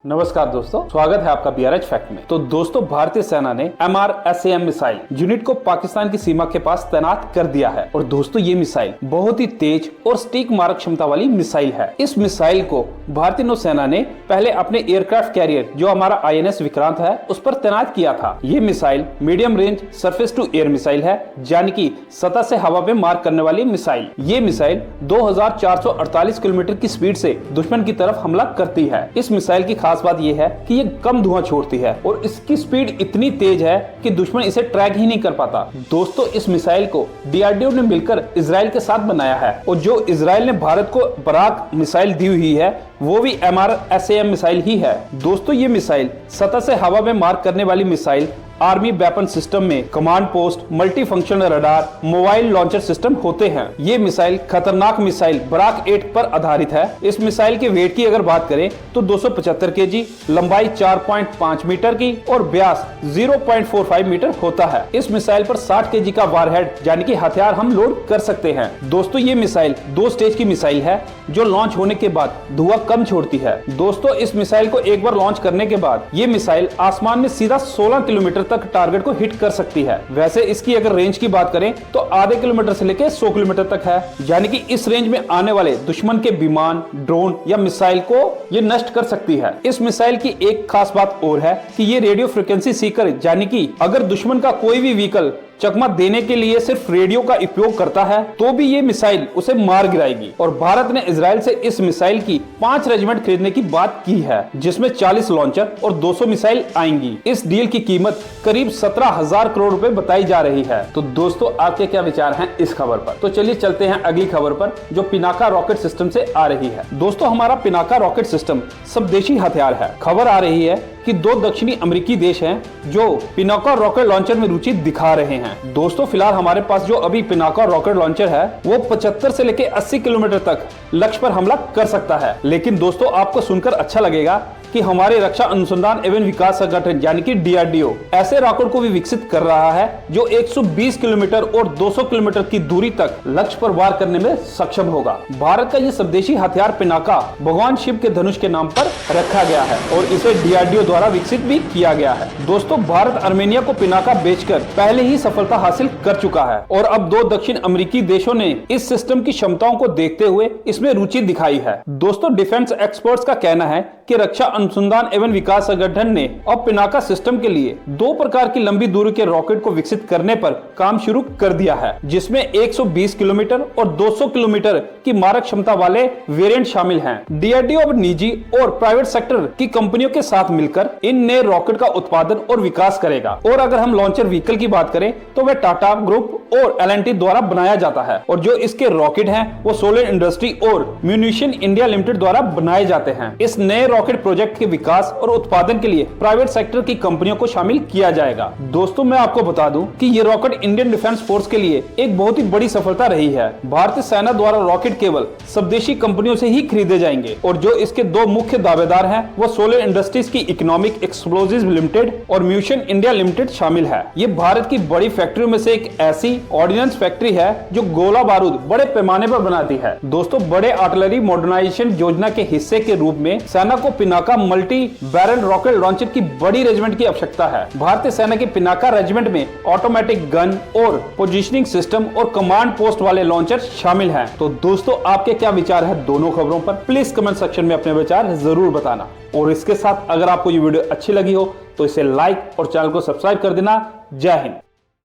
नमस्कार दोस्तों, स्वागत है आपका BRH फैक्ट में। तो दोस्तों, भारतीय सेना ने MRSAM मिसाइल यूनिट को पाकिस्तान की सीमा के पास तैनात कर दिया है। और दोस्तों, ये मिसाइल बहुत ही तेज और सटीक मारक क्षमता वाली मिसाइल है। इस मिसाइल को भारतीय नौसेना ने पहले अपने एयरक्राफ्ट कैरियर जो हमारा INS विक्रांत है उस पर तैनात किया था। ये missile medium range surface to air missile है, यानी कि सतह से हवा में मार करने वाली मिसाइल। ये मिसाइल 2448 किलोमीटर की स्पीड से दुश्मन की तरफ हमला करती है। इस मिसाइल की खास बात यह है कि ये कम धुआं छोड़ती है और इसकी स्पीड इतनी तेज है कि दुश्मन इसे ट्रैक ही नहीं कर पाता। दोस्तों, इस मिसाइल को DRDO ने मिलकर इजराइल के साथ बनाया है और जो इजराइल ने भारत को बराक मिसाइल दी हुई है वो भी MRSAM मिसाइल ही है। दोस्तों, ये मिसाइल सतह से हवा में मार करने वाली मिसाइल आर्मी वेपन सिस्टम में command post, multi functional radar, mobile launcher system होते हैं। ये मिसाइल खतरनाक मिसाइल बराक 8 पर आधारित है। इस मिसाइल के वेट की अगर बात करें तो 275 kg, लंबाई 4.5 मीटर की और व्यास 0.45 मीटर होता है। इस मिसाइल पर 60 kg का वारहेड यानी कि हथियार हम लोड कर सकते हैं। दोस्तों, ये मिसाइल 2 स्टेज की मिसाइल है जो लॉन्च होने के बाद धुआं कम छोड़ती है। दोस्तों, इस मिसाइल को एक बार लॉन्च करने के बाद ये मिसाइल आसमान में सीधा 16 किलोमीटर तक टारगेट को हिट कर सकती है। वैसे इसकी अगर रेंज की बात करें तो आधे किलोमीटर से लेकर 100 किलोमीटर तक है, यानी कि इस रेंज में आने वाले दुश्मन के विमान, ड्रोन या मिसाइल को ये नष्ट कर सकती है। इस मिसाइल की एक खास बात और है कि ये रेडियो फ्रिक्वेंसी सीकर, यानी कि अगर दुश्मन का कोई भी व्हीकल चकमा देने के लिए सिर्फ रेडियो का उपयोग करता है तो भी ये मिसाइल उसे मार गिराएगी। और भारत ने इजराइल से इस मिसाइल की 5 रेजिमेंट खरीदने की बात की है, जिसमें 40 लॉन्चर और 200 मिसाइल आएंगी। इस डील की कीमत करीब 17,000 करोड़ रुपए बताई जा रही है। तो दोस्तों, आपके क्या विचार हैं इस खबर पर? तो चलिए चलते हैं अगली खबर पर, जो पिनाका रॉकेट सिस्टम से आ रही है। दोस्तों, हमारा पिनाका रॉकेट सिस्टम स्वदेशी हथियार है। खबर आ रही है कि 2 दक्षिणी अमेरिकी देश हैं जो पिनाका रॉकेट लॉन्चर में रुचि दिखा रहे हैं। दोस्तों, फिलहाल हमारे पास जो अभी पिनाका रॉकेट लॉन्चर है वो 75 से लेकर 80 किलोमीटर तक लक्ष्य पर हमला कर सकता है। लेकिन दोस्तों, आपको सुनकर अच्छा लगेगा कि हमारे रक्षा अनुसंधान एवं विकास संगठन यानी कि DRDO ऐसे रॉकेट को भी विकसित कर रहा है जो 120 किलोमीटर और 200 किलोमीटर की दूरी तक लक्ष्य पर वार करने में सक्षम होगा। भारत का ये स्वदेशी हथियार पिनाका भगवान शिव के धनुष के नाम पर रखा गया है और इसे DRDO द्वारा विकसित भी किया गया है। दोस्तों, भारत आर्मेनिया को पिनाका बेचकर पहले ही सफलता हासिल कर चुका है और अब 2 दक्षिण अमेरिकी देशों ने इस सिस्टम की क्षमताओं को देखते हुए इसमें रुचि दिखाई है। दोस्तों, डिफेंस एक्सपर्ट्स का कहना है कि रक्षा अनुसंधान एवं विकास संगठन ने अब पिनाका सिस्टम के लिए 2 प्रकार की लंबी दूरी के रॉकेट को विकसित करने पर काम शुरू कर दिया है, जिसमें 120 किलोमीटर और 200 किलोमीटर की मारक क्षमता वाले वेरिएंट शामिल हैं। DRDO अब निजी और प्राइवेट सेक्टर की कंपनियों के साथ मिलकर इन नए रॉकेट का उत्पादन और विकास करेगा। और अगर हम लॉन्चर व्हीकल की बात करें तो वह टाटा ग्रुप और L&T द्वारा बनाया जाता है और जो इसके रॉकेट हैं वो सोलर इंडस्ट्री और म्यूनिशन इंडिया लिमिटेड द्वारा बनाए जाते हैं। इस नए रॉकेट प्रोजेक्ट के विकास और उत्पादन के लिए प्राइवेट सेक्टर की कंपनियों को शामिल किया जाएगा। दोस्तों, मैं आपको बता दूं कि ये रॉकेट इंडियन डिफेंस फोर्स के लिए एक बहुत ही बड़ी सफलता रही है। भारतीय सेना द्वारा रॉकेट केवल स्वदेशी कंपनियों से ही खरीदे जाएंगे और जो इसके 2 मुख्य दावेदार हैं वो सोलर इंडस्ट्रीज की इकोनॉमिक एक्सप्लोजिव लिमिटेड और म्यूशन इंडिया लिमिटेड शामिल है। ये भारत की बड़ी फैक्ट्रियों में से एक ऐसी ऑर्डिनेंस फैक्ट्री है जो गोला बारूद बड़े पैमाने पर बनाती है। दोस्तों, बड़े आर्टिलरी मॉडर्नाइजेशन योजना के हिस्से के रूप में सेना को Pinaka multi barrel rocket launcher की बड़ी रेजिमेंट की आवश्यकता है। भारतीय सेना की पिनाका रेजिमेंट में ऑटोमेटिक गन और पोजीशनिंग सिस्टम और कमांड पोस्ट वाले लॉन्चर शामिल हैं। तो दोस्तों, आपके क्या विचार है दोनों खबरों पर? प्लीज कमेंट सेक्शन में अपने विचार जरूर बताना। और इसके साथ अगर आपको ये वीडियो अच्छी लगी हो तो इसे लाइक और चैनल को सब्सक्राइब कर देना। जय हिंद।